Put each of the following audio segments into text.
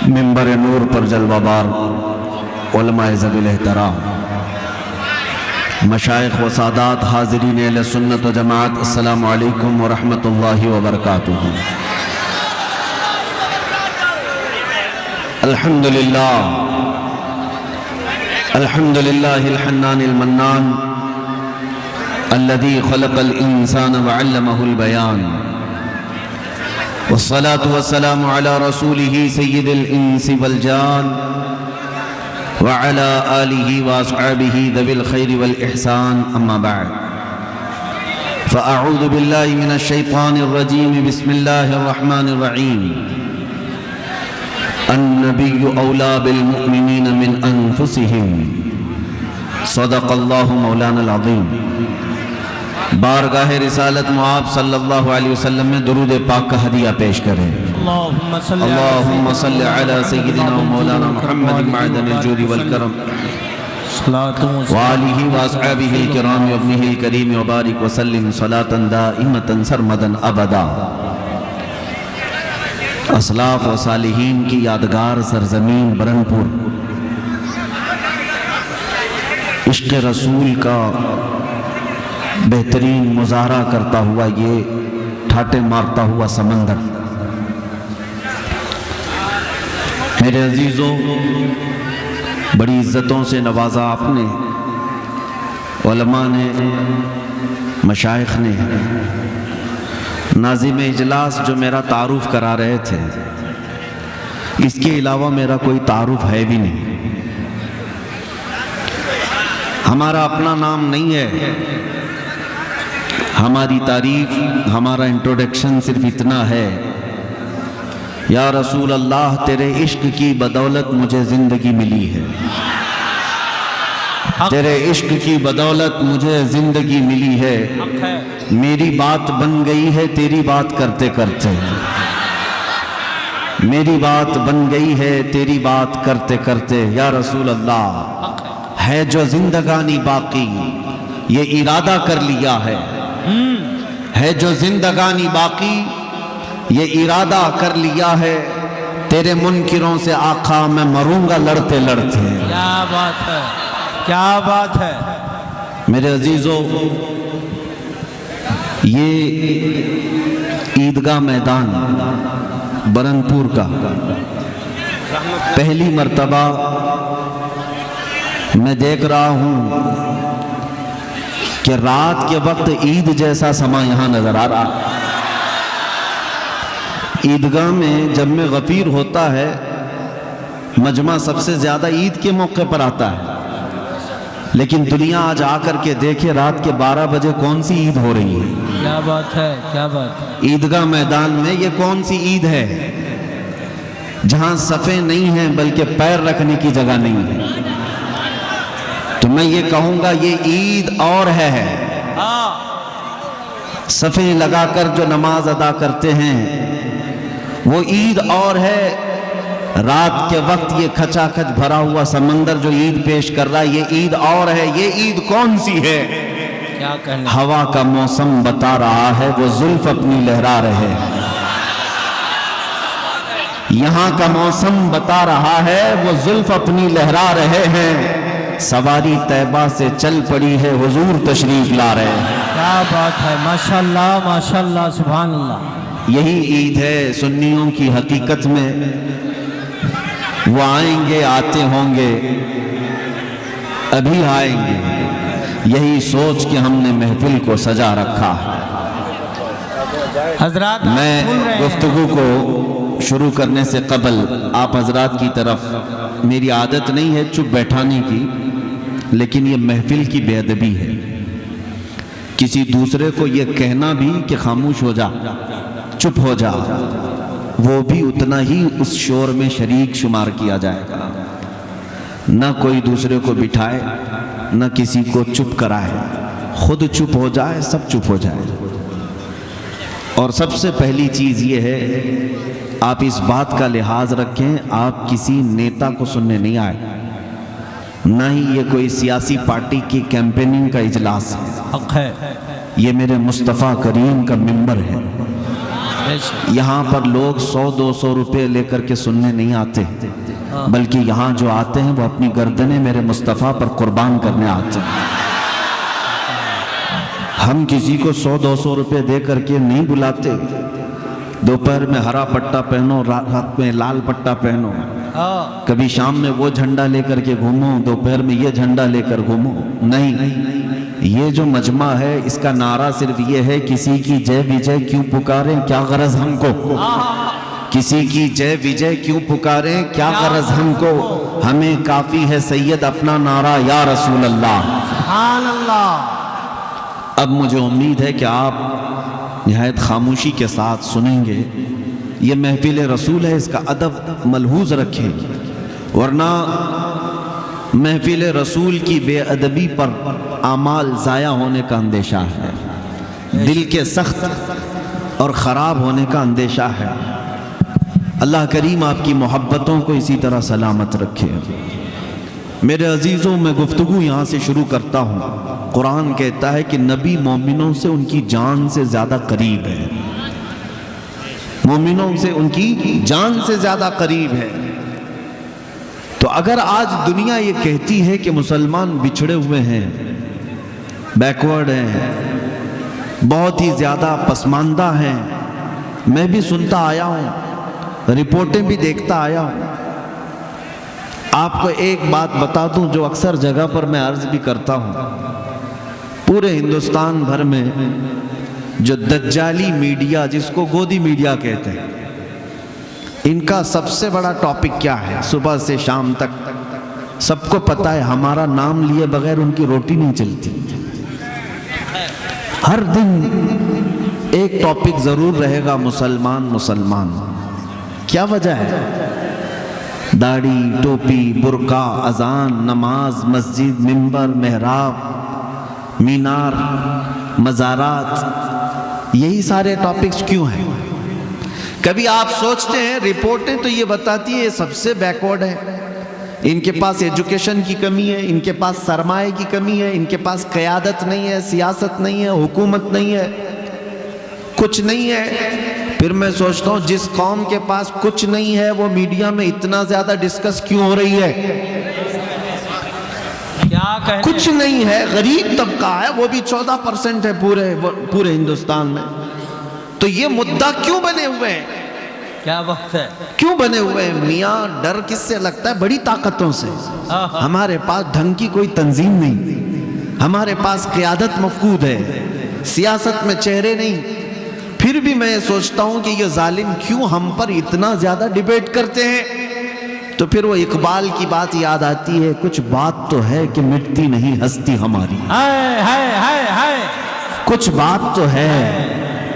منبر نور پر جلوہ بار علماء ذوی الاحترام، مشائخ و سادات، حاضرین اہل سنت و جماعت، السلام علیکم ورحمۃ اللہ وبرکاتہ۔ الحمدللہ الحنان المنان الذي خلق الإنسان وعلمه البيان، والصلاة والسلام على رسوله سيد الإنس والجان وعلى آله وأصحابه ذوي الخير والإحسان، أما بعد فأعوذ بالله من الشيطان الرجيم، بسم الله الرحمن الرحيم۔ النبي أولى بالمؤمنين من أنفسهم، صدق الله مولانا العظيم۔ بارگاہ رسالت معاب صلی اللہ علیہ وسلم میں درود پاک کا ہدیہ پیش کریں۔ اللہم صلی علی سیدنا و مولانا محمد معدن الجود والکرم وآلہ واصحابہ الکرام وابنہ الکریم وبارک وسلم صلاة دائمة سرمدا ابدا۔ اسلاف و صالحین کی یادگار سرزمین برہنپور، عشق رسول کا بہترین مظاہرہ کرتا ہوا یہ ٹھاٹے مارتا ہوا سمندر۔ میرے عزیزوں، بڑی عزتوں سے نوازا آپ نے، علماء نے، مشائخ نے، ناظم اجلاس جو میرا تعارف کرا رہے تھے، اس کے علاوہ میرا کوئی تعارف ہے بھی نہیں۔ ہمارا اپنا نام نہیں ہے، ہماری تعریف، ہمارا انٹروڈکشن صرف اتنا ہے، یا رسول اللہ تیرے عشق کی بدولت مجھے زندگی ملی ہے، تیرے عشق کی بدولت مجھے زندگی ملی ہے، میری بات بن گئی ہے تیری بات کرتے کرتے، میری بات بن گئی ہے تیری بات کرتے کرتے، یا رسول اللہ ہے جو زندگانی باقی یہ ارادہ کر لیا ہے جو زندگانی باقی یہ ارادہ کر لیا ہے، تیرے منکروں سے آقا میں مروں گا لڑتے لڑتے۔ کیا بات ہے، کیا بات ہے میرے عزیزوں، یہ عیدگاہ میدان برہنپور کا پہلی مرتبہ میں دیکھ رہا ہوں کہ رات کے وقت عید جیسا سما یہاں نظر آ رہا ہے۔ عیدگاہ میں جب میں غفیر ہوتا ہے، مجمع سب سے زیادہ عید کے موقع پر آتا ہے، لیکن دنیا آج آ کر کے دیکھے رات کے 12 بجے کون سی عید ہو رہی ہے۔ کیا بات ہے، کیا بات ہے۔ عیدگاہ میدان میں یہ کون سی عید ہے جہاں صفیں نہیں ہیں بلکہ پیر رکھنے کی جگہ نہیں ہے؟ تو میں یہ کہوں گا یہ عید اور ہے، صفیں لگا کر جو نماز ادا کرتے ہیں وہ عید اور ہے، رات کے وقت یہ کھچا کھچ بھرا ہوا سمندر جو عید پیش کر رہا ہے یہ عید اور ہے۔ یہ عید کون سی ہے؟ کیا کہنا، ہوا کا موسم بتا رہا ہے وہ زلف اپنی لہرا رہے، یہاں کا موسم بتا رہا ہے وہ زلف اپنی لہرا رہے ہیں، سواری طیبہ سے چل پڑی ہے حضور تشریف لا رہے ہیں۔ کیا بات ہے، ماشاءاللہ ماشاءاللہ، سبحان اللہ۔ یہی عید ہے سنیوں کی حقیقت میں، وہ آئیں گے آتے ہوں گے ابھی آئیں گے، یہی سوچ کے ہم نے محفل کو سجا رکھا ہے۔ حضرات میں گفتگو کو شروع کرنے سے قبل آپ حضرات کی طرف، میری عادت نہیں ہے چپ بیٹھانے کی، لیکن یہ محفل کی بے ادبی ہے، کسی دوسرے کو یہ کہنا بھی کہ خاموش ہو جا، چپ ہو جا، وہ بھی اتنا ہی اس شور میں شریک شمار کیا جائے گا۔ نہ کوئی دوسرے کو بٹھائے، نہ کسی کو چپ کرائے، خود چپ ہو جائے، سب چپ ہو جائے۔ اور سب سے پہلی چیز یہ ہے، آپ اس بات کا لحاظ رکھیں، آپ کسی نیتا کو سننے نہیں آئے، نہ ہی یہ کوئی سیاسی پارٹی کی کیمپیننگ کا اجلاس ہے، حق ہے، یہ میرے مصطفیٰ کریم کا منبر ہے۔ بے شک یہاں پر لوگ 100-200 روپے لے کر کے سننے نہیں آتے، بلکہ یہاں جو آتے ہیں وہ اپنی گردنیں میرے مصطفیٰ پر قربان کرنے آتے ہیں۔ ہم کسی کو 100-200 روپے دے کر کے نہیں بلاتے۔ دوپہر میں ہرا پٹا پہنو، رات میں لال پٹا پہنو، کبھی شام میں وہ جھنڈا لے کر کے گھومو، دوپہر میں یہ جھنڈا لے کر گھومو، نہیں۔ یہ جو مجمع ہے اس کا نعرہ صرف یہ ہے، کسی کی جے وجے کیوں پکاریں، کیا غرض ہم کو، کسی کی جے وجے کیوں پکاریں، کیا غرض ہم کو، ہمیں کافی ہے سید اپنا نعرہ یا رسول اللہ۔ سبحان اللہ۔ اب مجھے امید ہے کہ آپ نہایت خاموشی کے ساتھ سنیں گے۔ یہ محفل رسول ہے، اس کا ادب ملحوظ رکھیں، ورنہ محفل رسول کی بے ادبی پر اعمال ضائع ہونے کا اندیشہ ہے، دل کے سخت اور خراب ہونے کا اندیشہ ہے۔ اللہ کریم آپ کی محبتوں کو اسی طرح سلامت رکھے۔ میرے عزیزوں، میں گفتگو یہاں سے شروع کرتا ہوں۔ قرآن کہتا ہے کہ نبی مومنوں سے ان کی جان سے زیادہ قریب ہے، مومنوں سے ان کی جان سے زیادہ قریب ہے۔ تو اگر آج دنیا یہ کہتی ہے کہ مسلمان بچھڑے ہوئے ہیں، بیکورڈ ہیں، بہت ہی زیادہ پسماندہ ہیں، میں بھی سنتا آیا ہوں، رپورٹیں بھی دیکھتا آیا ہوں۔ آپ کو ایک بات بتا دوں جو اکثر جگہ پر میں عرض بھی کرتا ہوں، پورے ہندوستان بھر میں جو دجالی میڈیا، جس کو گودی میڈیا کہتے ہیں، ان کا سب سے بڑا ٹاپک کیا ہے؟ صبح سے شام تک سب کو پتا ہے، ہمارا نام لیے بغیر ان کی روٹی نہیں چلتی۔ ہر دن ایک ٹاپک ضرور رہے گا، مسلمان مسلمان۔ کیا وجہ ہے؟ داڑھی، ٹوپی، برقع، اذان، نماز، مسجد، منبر، محراب، مینار، مزارات، یہی سارے ٹاپکس کیوں ہیں؟ کبھی آپ سوچتے ہیں، رپورٹیں تو یہ بتاتی ہیں یہ سب سے بیکورڈ ہے، ان کے پاس ایجوکیشن کی کمی ہے، ان کے پاس سرمایہ کی کمی ہے، ان کے پاس قیادت نہیں ہے، سیاست نہیں ہے، حکومت نہیں ہے، کچھ نہیں ہے۔ پھر میں سوچتا ہوں جس قوم کے پاس کچھ نہیں ہے وہ میڈیا میں اتنا زیادہ ڈسکس کیوں ہو رہی ہے؟ کیا کہنے؟ کچھ نہیں ہے، غریب طبقہ ہے، وہ بھی 14% ہے پورے ہندوستان میں۔ تو یہ مدعا کیوں بنے ہوئے ہیں؟ کیا وقت ہے؟ کیوں بنے ہوئے ہیں؟ میاں ڈر کس سے لگتا ہے؟ بڑی طاقتوں سے۔ ہمارے پاس ڈھنگ کی کوئی تنظیم نہیں، ہمارے پاس قیادت مفقود ہے، سیاست میں چہرے نہیں۔ پھر بھی میں سوچتا ہوں کہ یہ ظالم کیوں ہم پر اتنا زیادہ ڈیبیٹ کرتے ہیں؟ تو پھر وہ اقبال کی بات یاد آتی ہے، کچھ بات تو ہے کہ مٹتی نہیں ہستی ہماری، کچھ بات تو ہے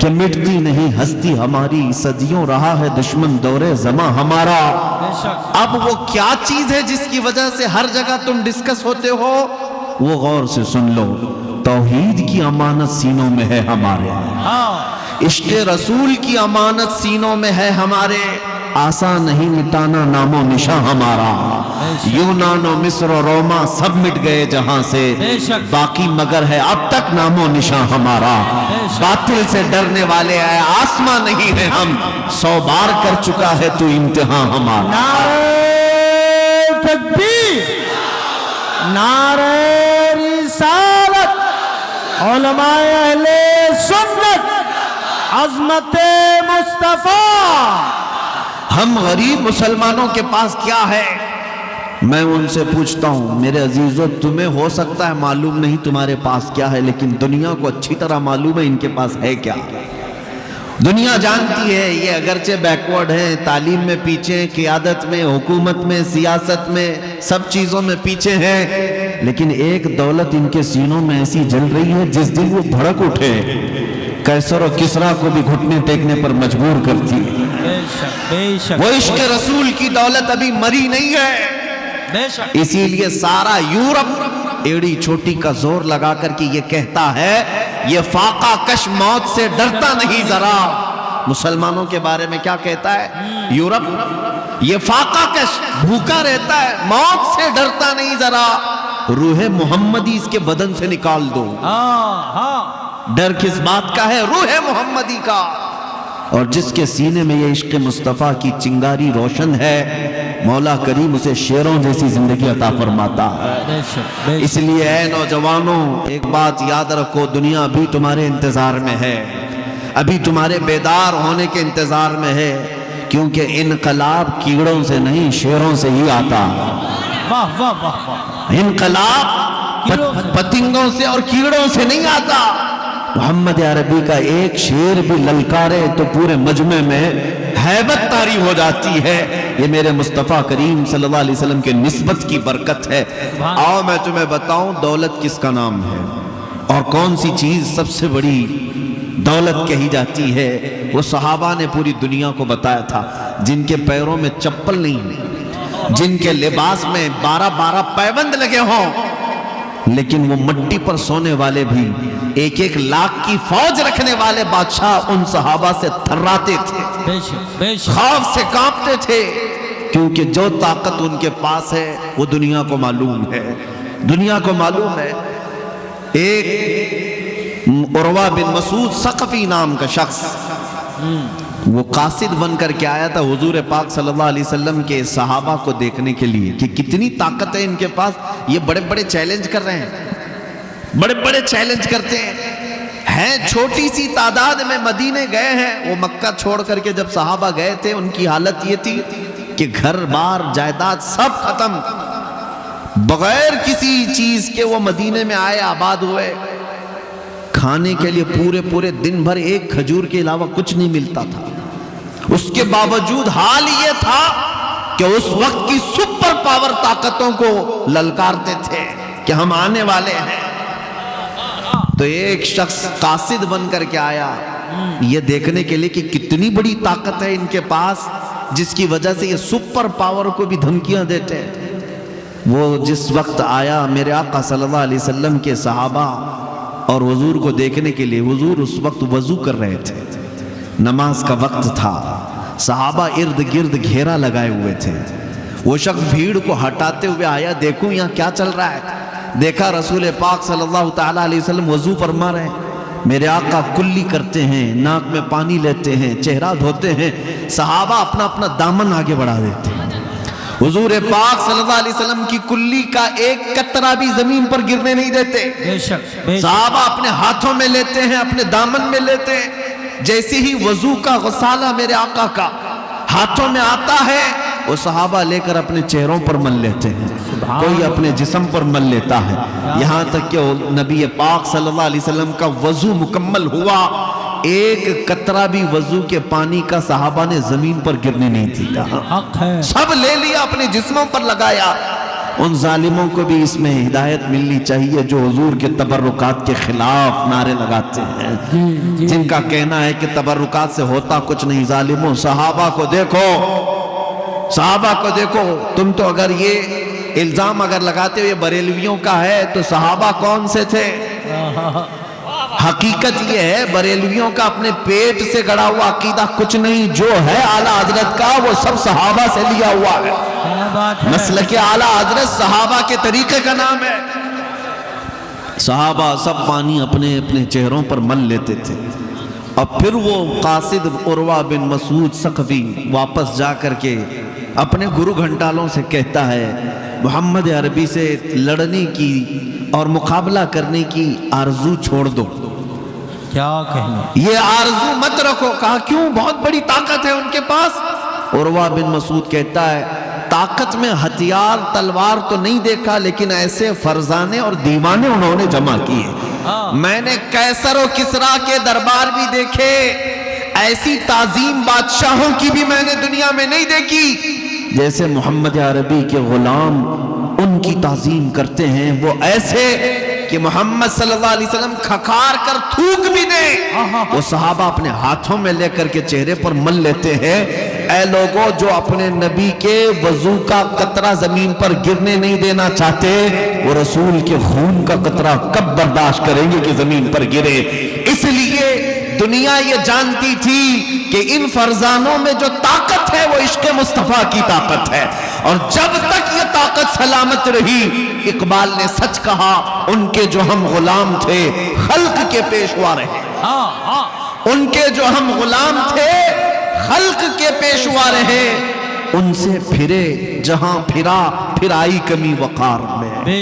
کہ مٹتی نہیں ہستی ہماری، صدیوں رہا ہے دشمن دور زماں ہمارا۔ اب وہ کیا چیز ہے جس کی وجہ سے ہر جگہ تم ڈسکس ہوتے ہو؟ وہ غور سے سن لو، توحید کی امانت سینوں میں ہے ہمارے، عشق رسول کی امانت سینوں میں ہے ہمارے، آسان نہیں مٹانا نام و نشاں ہمارا، یونان و مصر و روما سب مٹ گئے جہاں سے، باقی مگر ہے اب تک نام و نشاں ہمارا، باطل سے ڈرنے والے آئے آسماں نہیں ہے ہم، 100 بار کر چکا ہے تو امتحان ہمارا۔ نعرہ تکبیر، نعرہ رسالت، علماء اہل سنت، عظمت مصطفیٰ۔ ہم غریب مسلمانوں کے پاس کیا ہے؟ میں ان سے پوچھتا ہوں، میرے عزیزو، تمہیں ہو سکتا ہے معلوم نہیں تمہارے پاس کیا ہے، لیکن دنیا کو اچھی طرح معلوم ہے ان کے پاس ہے کیا۔ دنیا جانتی ہے یہ اگرچہ بیکورڈ ہیں، تعلیم میں پیچھے ہیں، قیادت میں، حکومت میں، سیاست میں، سب چیزوں میں پیچھے ہیں، لیکن ایک دولت ان کے سینوں میں ایسی جل رہی ہے جس دن وہ بھڑک اٹھے قیصر و کسریٰ کو بھی گھٹنے ٹیکنے پر مجبور کرتی ہے۔ وہ عشق رسول کی دولت ابھی مری نہیں ہے، اسی لیے سارا یورپ ایڑی چھوٹی کا زور لگا کر کے یہ کہتا ہے یہ فاقہ کش موت سے ڈرتا نہیں ذرا۔ مسلمانوں کے بارے میں کیا کہتا ہے یورپ؟ یہ فاقہ کش بھوکا رہتا ہے، موت سے ڈرتا نہیں ذرا، روح محمدی اس کے بدن سے نکال دو۔ ڈر کس بات کا ہے؟ روح محمدی کا۔ اور جس کے سینے میں یہ عشق مصطفیٰ کی چنگاری روشن ہے، مولا کریم اسے شیروں جیسی زندگی عطا فرماتا ہے۔ اس لیے اے نوجوانوں، ایک بات یاد رکھو، دنیا ابھی تمہارے انتظار میں ہے، ابھی تمہارے بیدار ہونے کے انتظار میں ہے، کیونکہ انقلاب کیڑوں سے نہیں شیروں سے ہی آتا۔ واہ واہ واہ واہ، انقلاب پتنگوں سے اور کیڑوں سے نہیں آتا۔ محمد عربی کا ایک شیر بھی للکارے تو پورے مجمع میں ہیبت طاری ہو جاتی ہے۔ یہ میرے مصطفیٰ کریم صلی اللہ علیہ وسلم کے نسبت کی برکت ہے۔ آؤ میں تمہیں بتاؤں دولت کس کا نام ہے اور کون سی چیز سب سے بڑی دولت کہی جاتی ہے۔ وہ صحابہ نے پوری دنیا کو بتایا تھا، جن کے پیروں میں چپل نہیں، جن کے لباس میں 12 پیوند لگے ہوں، لیکن وہ مٹی پر سونے والے بھی، 1 لاکھ کی فوج رکھنے والے بادشاہ ان صحابہ سے تھراتے تھے، خوف سے کانپتے تھے، کیونکہ جو طاقت ان کے پاس ہے وہ دنیا کو معلوم ہے۔ دنیا کو معلوم ہے۔ ایک عروہ بن مسعود ثقفی نام کا شخص، وہ قاصد بن کر کے آیا تھا حضور پاک صلی اللہ علیہ وسلم کے صحابہ کو دیکھنے کے لیے کہ کتنی طاقت ہے ان کے پاس، یہ بڑے بڑے چیلنج کر رہے ہیں، بڑے بڑے چیلنج کرتے ہیں چھوٹی سی تعداد میں مدینے گئے ہیں۔ وہ مکہ چھوڑ کر کے جب صحابہ گئے تھے، ان کی حالت یہ تھی کہ گھر بار جائیداد سب ختم، بغیر کسی چیز کے وہ مدینے میں آئے، آباد ہوئے۔ کھانے کے لیے پورے دن بھر ایک کھجور کے علاوہ کچھ نہیں ملتا تھا۔ اس کے باوجود حال یہ تھا کہ اس وقت کی سپر پاور طاقتوں کو للکارتے تھے کہ ہم آنے والے ہیں۔ تو ایک شخص قاصد بن کر کے آیا یہ دیکھنے کے لیے کہ کتنی بڑی طاقت ہے ان کے پاس، جس کی وجہ سے یہ سپر پاور کو بھی دھمکیاں دیتے ہیں۔ وہ جس وقت آیا، میرے آقا صلی اللہ علیہ وسلم کے صحابہ اور حضور کو دیکھنے کے لیے، حضور اس وقت وضو کر رہے تھے، نماز کا وقت تھا، صحابہ ارد گرد گھیرا لگائے ہوئے تھے۔ وہ شخص بھیڑ کو ہٹاتے ہوئے آیا، دیکھوں یہاں کیا چل رہا ہے۔ دیکھا رسول پاک صلی اللہ تعالیٰ علیہ وسلم وضو فرما رہے ہیں، میرے آقا کلی کرتے ہیں، ناک میں پانی لیتے ہیں، چہرہ دھوتے ہیں، صحابہ اپنا اپنا دامن آگے بڑھا دیتے ہیں۔ حضور پاک صلی اللہ علیہ وسلم کی کلی کا ایک قطرہ بھی زمین پر گرنے نہیں دیتے۔ صحابہ اپنے ہاتھوں میں لیتے ہیں، اپنے دامن میں لیتے ہیں۔ جیسے ہی وضو کا غسالہ میرے آقا کا ہاتھوں میں آتا ہے، وہ صحابہ لے کر اپنے چہروں پر مل لیتے ہیں، کوئی اپنے جسم پر مل لیتا ہے، یہاں تک کہ نبی پاک صلی اللہ علیہ وسلم کا وضو مکمل ہوا، ایک قطرہ بھی وضو کے پانی کا صحابہ نے زمین پر گرنے نہیں دیا، سب لے لیا اپنے جسموں پر لگایا۔ ان ظالموں کو بھی اس میں ہدایت ملنی چاہیے جو حضور کے تبرکات کے خلاف نعرے لگاتے ہیں، جن کا کہنا ہے کہ تبرکات سے ہوتا کچھ نہیں۔ ظالموں، صحابہ کو دیکھو، صحابہ کو دیکھو۔ تم تو اگر یہ الزام اگر لگاتے ہو یہ بریلویوں کا ہے، تو صحابہ کون سے تھے؟ حقیقت یہ ہے بریلویوں کا اپنے پیٹ سے گڑا ہوا عقیدہ کچھ نہیں، جو ہے اعلیٰ حضرت کا وہ سب صحابہ سے لیا ہوا ہے۔ مسلک اعلیٰ حضرت صحابہ کے طریقے کا نام ہے۔ صحابہ سب پانی اپنے اپنے چہروں پر مل لیتے تھے، اور پھر وہ قاصد عروہ بن مسعود ثقفی واپس جا کر کے اپنے گرو گھنٹالوں سے کہتا ہے محمد عربی سے لڑنے کی اور مقابلہ کرنے کی آرزو چھوڑ دو، کیا کہنا، یہ آرزو مت رکھو۔ کہا کیوں؟ بہت بڑی طاقت ہے ان کے پاس۔ عروہ بن مسعود کہتا ہے طاقت میں ہتھیار تلوار تو نہیں دیکھا، لیکن ایسے فرزانے اور دیوانے انہوں نے جمع کیے۔ میں نے قیصر و کسریٰ کے دربار بھی دیکھے، ایسی تعظیم بادشاہوں کی بھی میں نے دنیا میں نہیں دیکھی جیسے محمد عربی کے غلام ان کی تعظیم کرتے ہیں۔ وہ ایسے کہ محمد صلی اللہ علیہ وسلم کھکار کر تھوک بھی دیں، وہ صحابہ اپنے ہاتھوں میں لے کر کے چہرے پر مل لیتے ہیں۔ اے لوگوں جو اپنے نبی کے وضو کا قطرہ زمین پر گرنے نہیں دینا چاہتے، وہ رسول کے خون کا قطرہ کب برداشت کریں گے کہ زمین پر گرے؟ اس لیے دنیا یہ جانتی تھی کہ ان فرزانوں میں جو طاقت ہے وہ عشق مصطفیٰ کی طاقت ہے، اور جب تک یہ طاقت سلامت رہی، اقبال نے سچ کہا، ان کے جو ہم غلام تھے خلق کے پیشوا رہے۔ ان کے جو ہم غلام تھے خلق کے پیشوا رہے، ان سے پھرے جہاں پھرا، پھر آئی کمی وقار میں۔